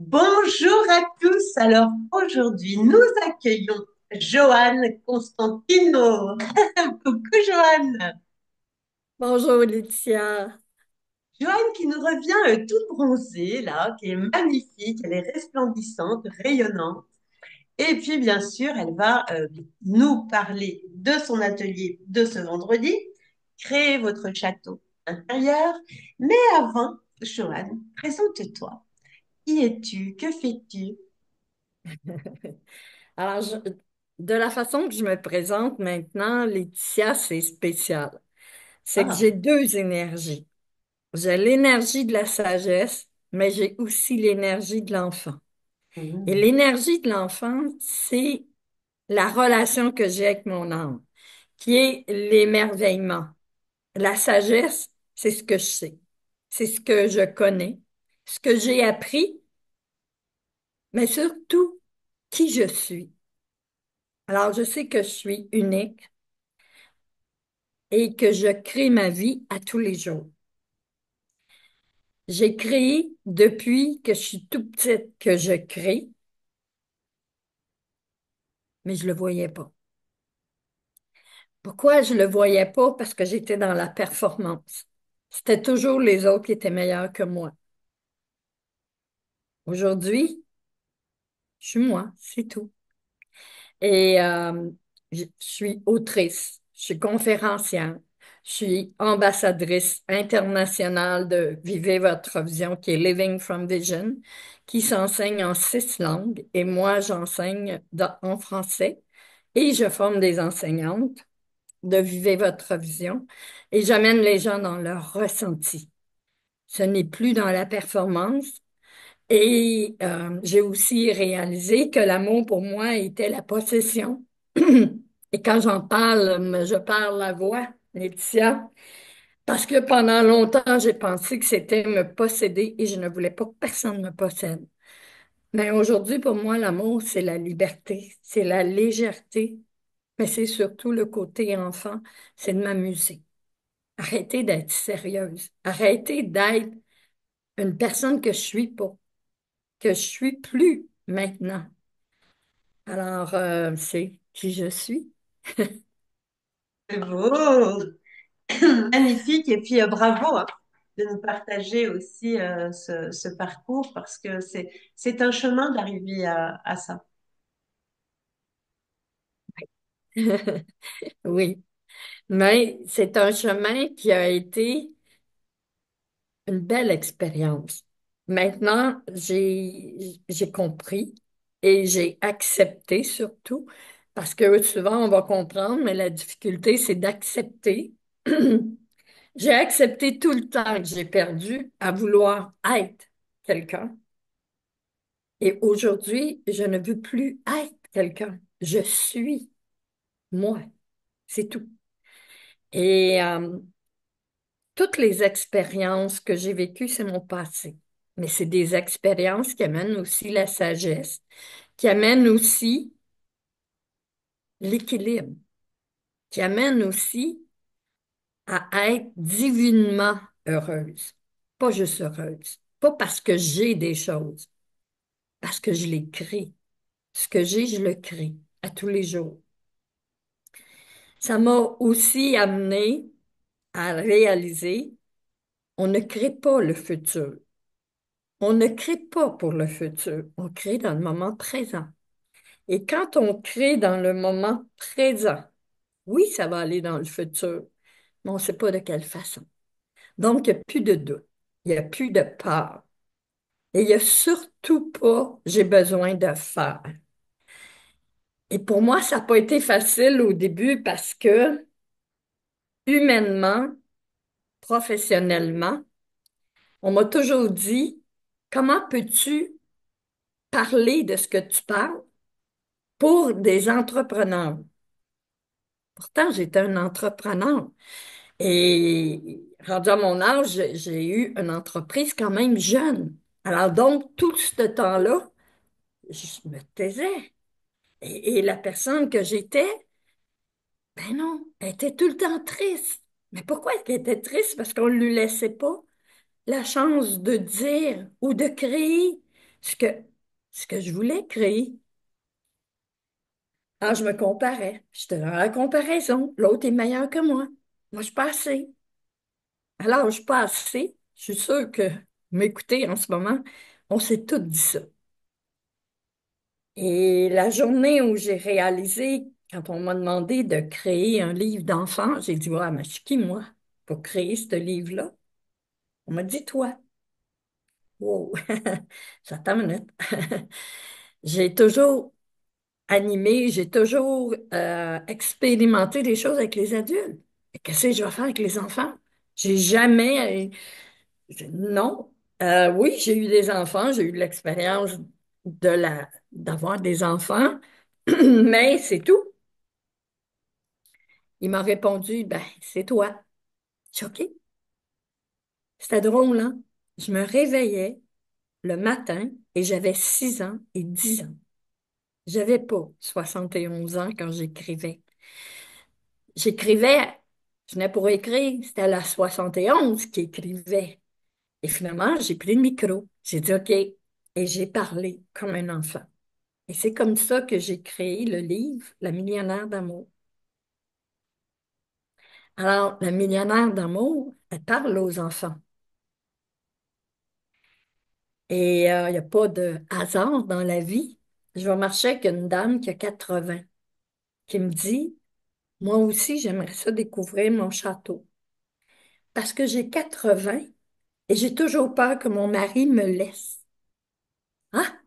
Bonjour à tous. Alors aujourd'hui, nous accueillons Joanne Constantino. Coucou Joanne. Bonjour Laetitia. Joanne qui nous revient toute bronzée là, qui est magnifique, elle est resplendissante, rayonnante. Et puis bien sûr, elle va nous parler de son atelier de ce vendredi, créer votre château intérieur. Mais avant, Joanne, présente-toi. Qui es-tu? Que fais-tu? Alors, de la façon que je me présente maintenant, Laetitia, c'est spécial. C'est que j'ai Ah. deux énergies. J'ai l'énergie de la sagesse, mais j'ai aussi l'énergie de l'enfant. Et Mm. l'énergie de l'enfant, c'est la relation que j'ai avec mon âme, qui est l'émerveillement. La sagesse, c'est ce que je sais, c'est ce que je connais, ce que j'ai appris, mais surtout qui je suis. Alors, je sais que je suis unique et que je crée ma vie à tous les jours. J'ai créé depuis que je suis tout petite que je crée, mais je le voyais pas. Pourquoi je le voyais pas? Parce que j'étais dans la performance. C'était toujours les autres qui étaient meilleurs que moi. Aujourd'hui, je suis moi, c'est tout. Et je suis autrice, je suis conférencière, je suis ambassadrice internationale de Vivez votre vision, qui est Living from Vision, qui s'enseigne en 6 langues. Et moi, j'enseigne en français et je forme des enseignantes de Vivez votre vision et j'amène les gens dans leur ressenti. Ce n'est plus dans la performance. Et j'ai aussi réalisé que l'amour pour moi était la possession. Et quand j'en parle, je parle la voix, Laetitia, parce que pendant longtemps, j'ai pensé que c'était me posséder et je ne voulais pas que personne me possède. Mais aujourd'hui, pour moi, l'amour, c'est la liberté, c'est la légèreté, mais c'est surtout le côté enfant, c'est de m'amuser. Arrêter d'être sérieuse, arrêter d'être une personne que je suis pas, que je suis plus maintenant. Alors, c'est qui je suis. C'est beau, magnifique. Et puis bravo hein, de nous partager aussi ce parcours parce que c'est un chemin d'arriver à ça. Oui, mais c'est un chemin qui a été une belle expérience. Maintenant, j'ai compris et j'ai accepté surtout, parce que souvent on va comprendre, mais la difficulté, c'est d'accepter. J'ai accepté tout le temps que j'ai perdu à vouloir être quelqu'un. Et aujourd'hui, je ne veux plus être quelqu'un. Je suis moi. C'est tout. Et toutes les expériences que j'ai vécues, c'est mon passé. Mais c'est des expériences qui amènent aussi la sagesse, qui amènent aussi l'équilibre, qui amènent aussi à être divinement heureuse. Pas juste heureuse. Pas parce que j'ai des choses, parce que je les crée. Ce que j'ai, je le crée à tous les jours. Ça m'a aussi amené à réaliser, on ne crée pas le futur. On ne crée pas pour le futur, on crée dans le moment présent. Et quand on crée dans le moment présent, oui, ça va aller dans le futur, mais on ne sait pas de quelle façon. Donc, il n'y a plus de doute, il n'y a plus de peur. Et il n'y a surtout pas, j'ai besoin de faire. Et pour moi, ça n'a pas été facile au début parce que humainement, professionnellement, on m'a toujours dit, comment peux-tu parler de ce que tu parles pour des entrepreneurs? Pourtant, j'étais un entrepreneur. Et rendu à mon âge, j'ai eu une entreprise quand même jeune. Alors donc, tout ce temps-là, je me taisais. Et la personne que j'étais, ben non, elle était tout le temps triste. Mais pourquoi elle était triste? Parce qu'on ne lui laissait pas la chance de dire ou de créer. Ce que, ce que je voulais créer. Alors, je me comparais. J'étais dans la comparaison. L'autre est meilleur que moi. Moi, je suis pas assez. Alors, je suis pas assez. Je suis sûre que m'écouter en ce moment, on s'est tous dit ça. Et la journée où j'ai réalisé, quand on m'a demandé de créer un livre d'enfants, j'ai dit, ouais, mais je suis qui, moi, pour créer ce livre-là? On m'a dit, toi. Wow, j'attends une minute. J'ai toujours animé, j'ai toujours expérimenté des choses avec les adultes. Et qu'est-ce que je vais faire avec les enfants? J'ai jamais... Non. Oui, j'ai eu des enfants, j'ai eu de l'expérience d'avoir des enfants, mais c'est tout. Il m'a répondu, ben, c'est toi. J'ai dit, OK. C'était drôle, hein? Je me réveillais le matin et j'avais 6 ans et 10 ans. J'avais pas 71 ans quand j'écrivais. J'écrivais, je venais pour écrire, c'était la 71 qui écrivait. Et finalement, j'ai pris le micro. J'ai dit OK. Et j'ai parlé comme un enfant. Et c'est comme ça que j'ai créé le livre La millionnaire d'amour. Alors, la millionnaire d'amour, elle parle aux enfants. Et il n'y a pas de hasard dans la vie. Je vais marcher avec une dame qui a 80, qui me dit, moi aussi, j'aimerais ça découvrir mon château. Parce que j'ai 80 et j'ai toujours peur que mon mari me laisse. Ah,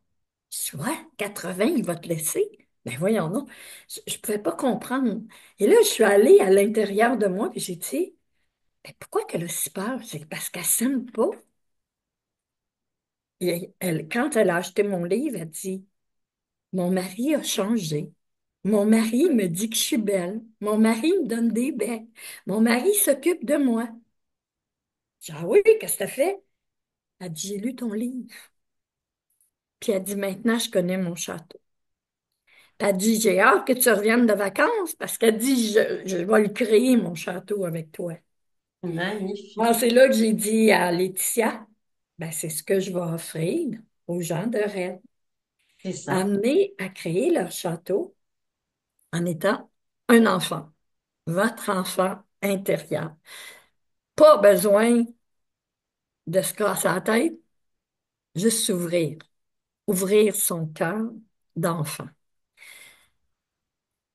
je dis, ouais, 80, il va te laisser. Ben voyons donc. Je ne pouvais pas comprendre. Et là, je suis allée à l'intérieur de moi et j'ai dit, ben pourquoi qu'elle a si peur? C'est parce qu'elle s'aime pas. Et elle, quand elle a acheté mon livre, elle dit, mon mari a changé. Mon mari me dit que je suis belle. Mon mari me donne des becs. Mon mari s'occupe de moi. J'ai dit, ah oui, qu'est-ce que t'as fait? Elle dit, j'ai lu ton livre. Puis elle dit, maintenant, je connais mon château. Puis elle dit, j'ai hâte que tu reviennes de vacances parce qu'elle dit, je vais le créer, mon château, avec toi. Alors, Magnifique. c'est là que j'ai dit à Laetitia, ben, c'est ce que je vais offrir aux gens de Rennes. C'est ça. Amener à créer leur château en étant un enfant, votre enfant intérieur. Pas besoin de se casser la tête, juste s'ouvrir, ouvrir son cœur d'enfant.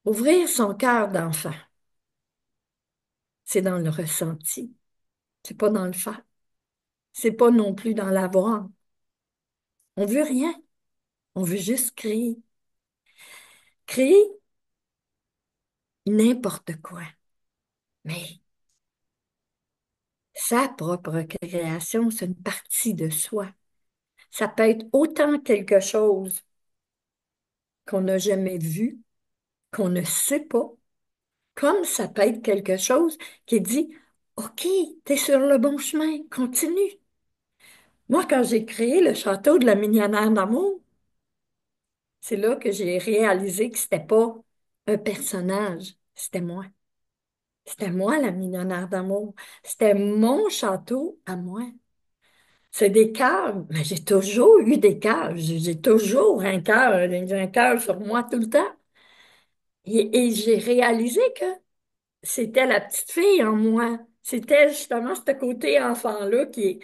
Ouvrir son cœur d'enfant, c'est dans le ressenti, c'est pas dans le faire, c'est pas non plus dans l'avoir. On veut rien, on veut juste créer. Créer n'importe quoi, mais sa propre création, c'est une partie de soi. Ça peut être autant quelque chose qu'on n'a jamais vu, qu'on ne sait pas, comme ça peut être quelque chose qui dit, OK, t'es sur le bon chemin, continue. Moi, quand j'ai créé le château de la millionnaire d'amour, c'est là que j'ai réalisé que c'était pas un personnage, c'était moi. C'était moi la millionnaire d'amour. C'était mon château à moi. C'est des cœurs, mais j'ai toujours eu des cœurs. J'ai toujours un cœur sur moi tout le temps. Et j'ai réalisé que c'était la petite fille en moi. C'était justement ce côté enfant-là qui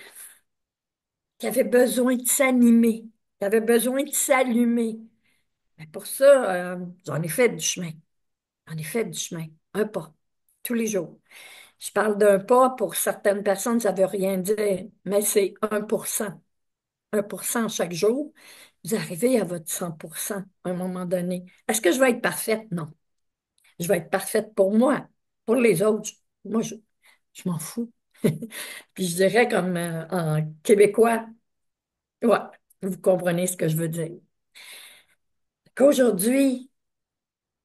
avait besoin de s'animer, qui avait besoin de s'allumer. Mais pour ça, j'en ai fait du chemin. J'en ai fait du chemin. Un pas, tous les jours. Je parle d'un pas, pour certaines personnes, ça ne veut rien dire, mais c'est 1%. 1% chaque jour. Vous arrivez à votre 100% à un moment donné. Est-ce que je vais être parfaite? Non. Je vais être parfaite pour moi. Pour les autres, moi, je m'en fous. Puis je dirais comme en québécois, ouais, vous comprenez ce que je veux dire. Qu'aujourd'hui,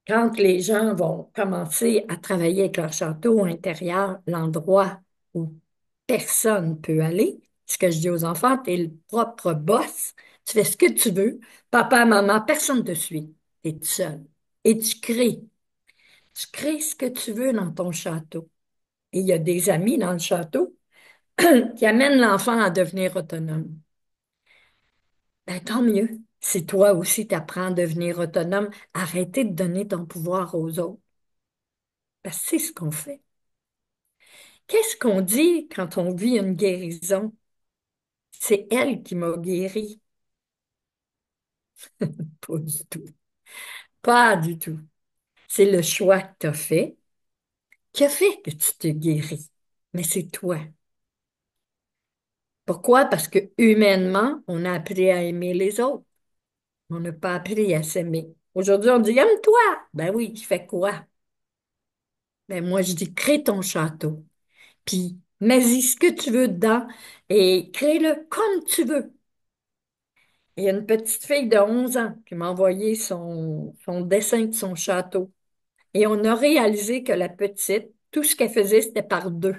quand les gens vont commencer à travailler avec leur château intérieur, l'endroit où personne ne peut aller, ce que je dis aux enfants, tu es le propre boss, tu fais ce que tu veux, papa, maman, personne ne te suit, tu es tout seul. Et tu crées ce que tu veux dans ton château. Et il y a des amis dans le château qui amènent l'enfant à devenir autonome. Ben, tant mieux. Si toi aussi t'apprends à devenir autonome, arrêtez de donner ton pouvoir aux autres. Parce que c'est ce qu'on fait. Qu'est-ce qu'on dit quand on vit une guérison? C'est elle qui m'a guéri. Pas du tout. Pas du tout. C'est le choix que tu as fait qui a fait que tu t'es guéri. Mais c'est toi. Pourquoi? Parce que humainement, on a appris à aimer les autres. On n'a pas appris à s'aimer. Aujourd'hui, on dit aime-toi. Ben oui, je fais quoi? Ben moi, je dis crée ton château. Puis mets-y ce que tu veux dedans et crée-le comme tu veux. Il y a une petite fille de 11 ans qui m'a envoyé son dessin de son château. Et on a réalisé que la petite, tout ce qu'elle faisait, c'était par deux.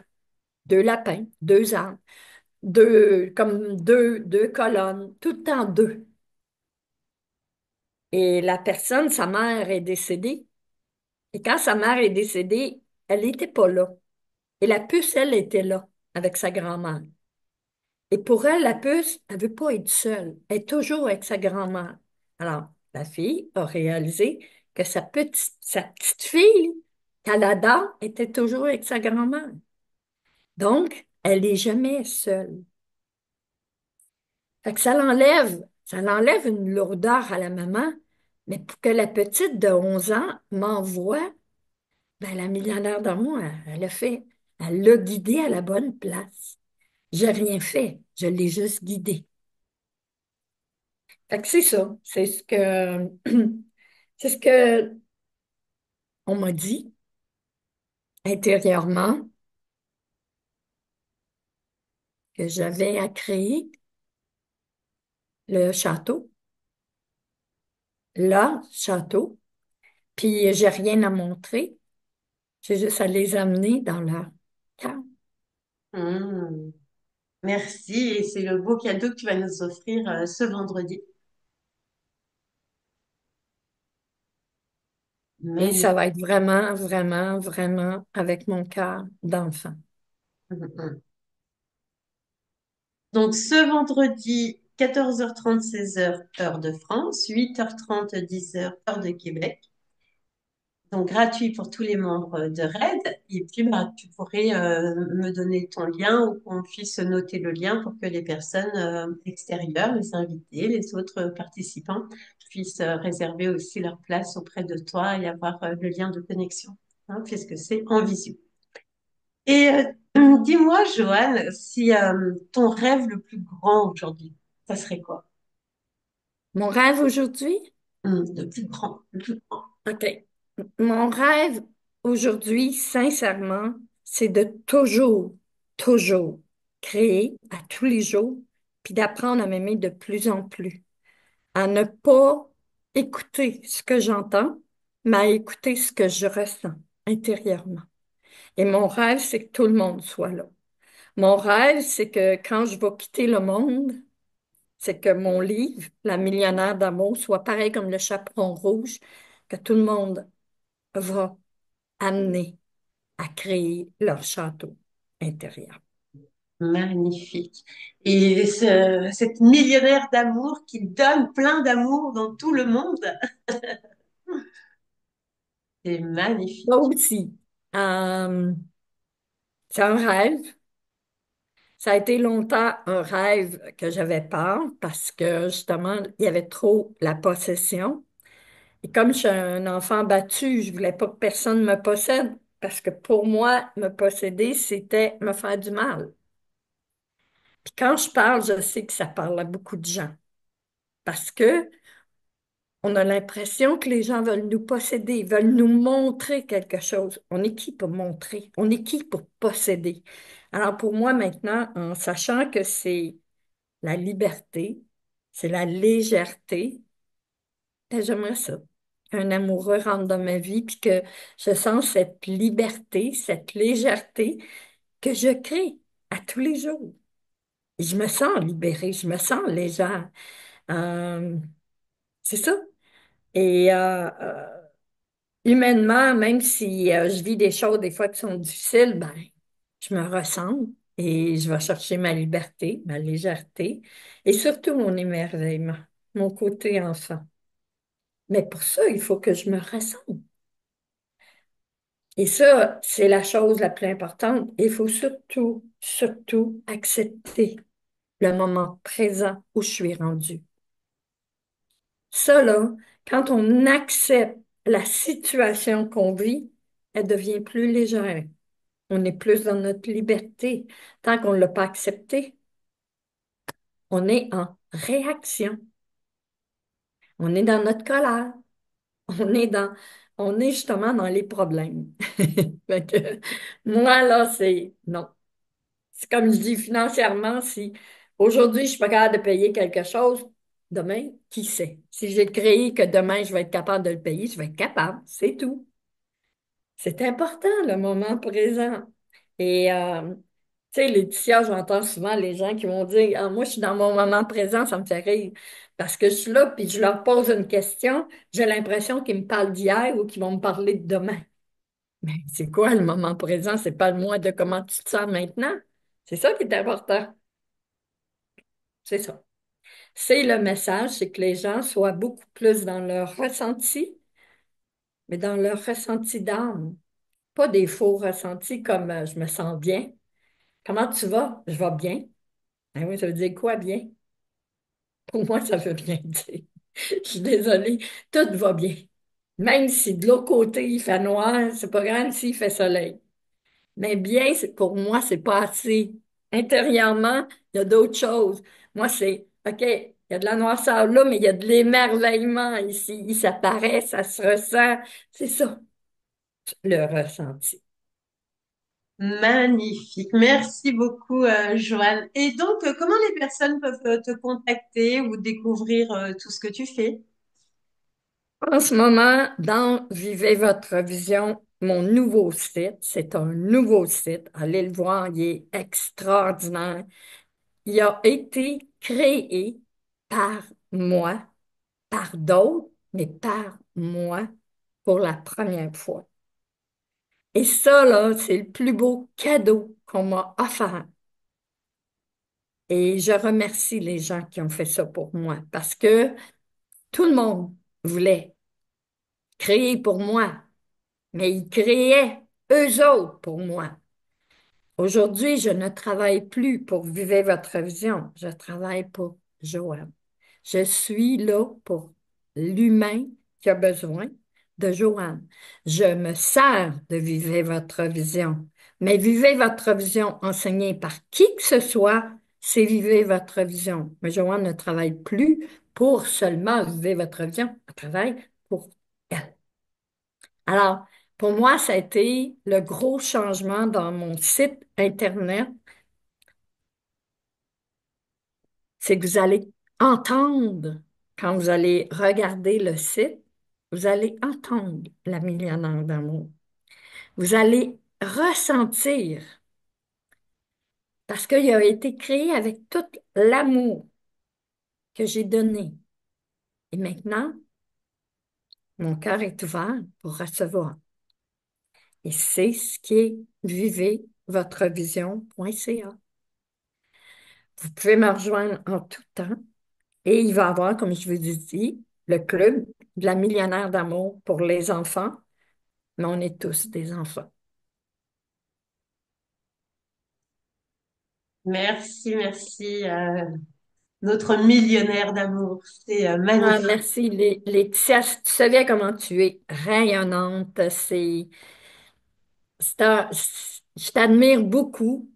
Deux lapins, deux arbres, deux colonnes, tout le temps deux. Et la personne, sa mère est décédée. Et quand sa mère est décédée, elle n'était pas là. Et la puce, elle, était là avec sa grand-mère. Et pour elle, la puce, elle veut pas être seule. Elle est toujours avec sa grand-mère. Alors, la fille a réalisé que sa petite fille, qu'elle adore, était toujours avec sa grand-mère. Donc, elle n'est jamais seule. Fait que ça l'enlève une lourdeur à la maman, mais pour que la petite de 11 ans m'envoie, ben, la millionnaire d'amour, elle a fait, elle l'a guidée à la bonne place. J'ai rien fait, je l'ai juste guidée. Fait que c'est ça, c'est ce que on m'a dit intérieurement que j'avais à créer le château, château, puis j'ai rien à montrer, j'ai juste à les amener dans leur cœur. Hmm. Merci, et c'est le beau cadeau que tu vas nous offrir ce vendredi. Et ça Magnifique. va être vraiment, vraiment, vraiment avec mon cœur d'enfant. Donc ce vendredi, 14h30, 16h, heure de France, 8h30, 10h, heure de Québec. Donc gratuit pour tous les membres de RAID. Et puis bah, tu pourrais me donner ton lien ou qu'on puisse noter le lien pour que les personnes extérieures, les invités, les autres participants puissent réserver aussi leur place auprès de toi et avoir le lien de connexion, hein, puisque c'est en visio. Et dis-moi, Joanne, si ton rêve le plus grand aujourd'hui, ça serait quoi? Mon rêve aujourd'hui? Le plus grand, le plus grand. OK. Mon rêve aujourd'hui, sincèrement, c'est de toujours, toujours créer à tous les jours, puis d'apprendre à m'aimer de plus en plus, à ne pas écouter ce que j'entends, mais à écouter ce que je ressens intérieurement. Et mon rêve, c'est que tout le monde soit là. Mon rêve, c'est que quand je vais quitter le monde, c'est que mon livre, La millionnaire d'amour, soit pareil comme le chaperon rouge, que tout le monde va amener à créer leur château intérieur. Magnifique. Et cette millionnaire d'amour qui donne plein d'amour dans tout le monde, c'est Moi magnifique. aussi, euh, c'est un rêve. Ça a été longtemps un rêve que j'avais peur parce que justement, il y avait trop la possession. Et comme je suis un enfant battu, je voulais pas que personne me possède parce que pour moi, me posséder, c'était me faire du mal. Puis quand je parle, je sais que ça parle à beaucoup de gens parce que on a l'impression que les gens veulent nous posséder, veulent nous montrer quelque chose. On est qui pour montrer? On est qui pour posséder? Alors pour moi maintenant, en sachant que c'est la liberté, c'est la légèreté, ben, j'aimerais ça. Un amoureux rentre dans ma vie, puis que je sens cette liberté, cette légèreté que je crée à tous les jours. Et je me sens libérée, je me sens légère. Euh, c'est ça. Et humainement, même si je vis des choses des fois qui sont difficiles, ben, je me ressemble. et je vais chercher ma liberté, ma légèreté et surtout mon émerveillement, mon côté enfant. Mais pour ça, il faut que je me ressente. Et ça, c'est la chose la plus importante. Il faut surtout, surtout accepter le moment présent où je suis rendue. Ça, là, quand on accepte la situation qu'on vit, elle devient plus légère. On est plus dans notre liberté. Tant qu'on ne l'a pas accepté, on est en réaction. On est dans notre colère. On est dans, on est justement dans les problèmes. Fait que, moi, là, c'est non. C'est comme je dis financièrement, si aujourd'hui je suis pas capable de payer quelque chose, demain, qui sait? Si j'ai créé que demain je vais être capable de le payer, je vais être capable, c'est tout. C'est important le moment présent. Et tu sais, Laetitia, j'entends souvent les gens qui vont dire, ah, moi je suis dans mon moment présent, ça me fait rire. Parce que je suis là, puis je leur pose une question, j'ai l'impression qu'ils me parlent d'hier ou qu'ils vont me parler de demain. Mais c'est quoi le moment présent? C'est pas le moi de comment tu te sens maintenant. C'est ça qui est important. C'est ça. C'est le message, c'est que les gens soient beaucoup plus dans leur ressenti, mais dans leur ressenti d'âme. Pas des faux ressentis comme je me sens bien. Comment tu vas? Je vais bien. Ben oui, ça veut dire quoi bien? Pour moi, ça veut rien dire. Je suis désolée, tout va bien. Même si de l'autre côté il fait noir, c'est pas grave s'il fait soleil. Mais bien, pour moi, c'est pas assez. Intérieurement, il y a d'autres choses. Moi, c'est, OK, il y a de la noirceur là, mais il y a de l'émerveillement ici. Ça paraît, ça se ressent. C'est ça, le ressenti. Magnifique. Merci beaucoup, Joanne. Et donc, comment les personnes peuvent te contacter ou découvrir tout ce que tu fais? En ce moment, dans Vivez votre vision, mon nouveau site, c'est un nouveau site. Allez le voir, il est extraordinaire. Il a été créé par moi, par d'autres, mais par moi pour la première fois. Et ça, là, c'est le plus beau cadeau qu'on m'a offert. Et je remercie les gens qui ont fait ça pour moi parce que tout le monde voulait créer pour moi, mais ils créaient eux autres pour moi. Aujourd'hui, je ne travaille plus pour Vivez votre vision, je travaille pour Joanne. Je suis là pour l'humain qui a besoin de Joanne. Je me sers de Vivez votre vision. Mais Vivez votre vision enseignée par qui que ce soit, c'est Vivez votre vision. Mais Joanne ne travaille plus pour seulement Vivez votre vision. Elle travaille pour elle. Alors, pour moi, ça a été le gros changement dans mon site Internet, c'est que vous allez entendre, quand vous allez regarder le site, vous allez entendre la millionnaire d'amour. Vous allez ressentir, parce qu'il a été créé avec tout l'amour que j'ai donné. Et maintenant, mon cœur est ouvert pour recevoir. Et c'est ce qui est vivez-votre-vision.ca. Vous pouvez me rejoindre en tout temps. Et il va y avoir, comme je vous ai dit, le club de la millionnaire d'amour pour les enfants, mais on est tous des enfants. Merci, merci, notre millionnaire d'amour. C'est Ah, magnifique. merci, Laetitia. Si tu savais comment tu es rayonnante. Je t'admire beaucoup.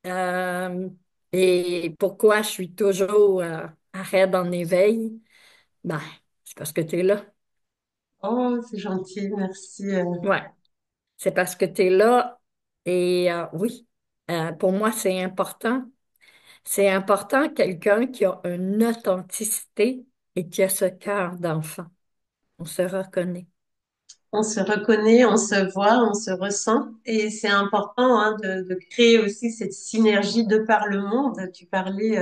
Euh, et pourquoi je suis toujours arrête en éveil? Ben, c'est parce que tu es là. Oh, c'est gentil, merci. Ouais, c'est parce que tu es là. Et oui, pour moi, c'est important. C'est important quelqu'un qui a une authenticité et qui a ce cœur d'enfant. On se reconnaît. On se reconnaît, on se voit, on se ressent. Et c'est important hein, de créer aussi cette synergie de par le monde. Tu parlais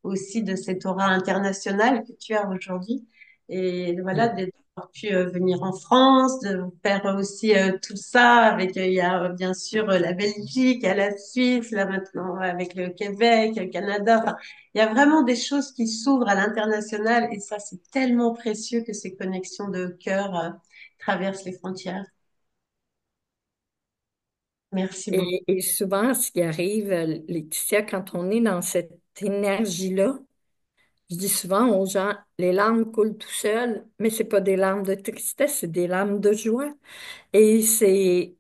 aussi de cette aura internationale que tu as aujourd'hui. Et voilà, Oui. d'avoir pu venir en France, de faire aussi tout ça avec, il y a bien sûr la Belgique, il y a la Suisse, là maintenant avec le Québec, le Canada. Enfin, il y a vraiment des choses qui s'ouvrent à l'international et ça, c'est tellement précieux que ces connexions de cœur traversent les frontières. Merci beaucoup. Et souvent, ce qui arrive, Laetitia, quand on est dans cette énergie-là, je dis souvent aux gens, les larmes coulent tout seules, mais c'est pas des larmes de tristesse, c'est des larmes de joie. Et c'est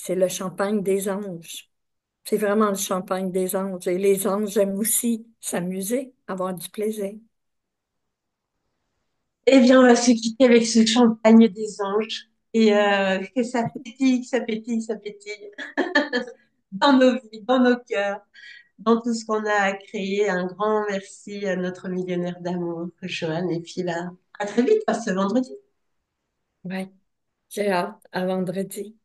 le champagne des anges. C'est vraiment le champagne des anges. Et les anges aiment aussi s'amuser, avoir du plaisir. Eh bien, on va se quitter avec ce champagne des anges et que ça pétille, ça pétille, ça pétille dans nos vies, dans nos cœurs, dans tout ce qu'on a à créer. Un grand merci à notre millionnaire d'amour, Joanne, et puis là, à très vite, à ce vendredi. Ouais, j'ai hâte à vendredi.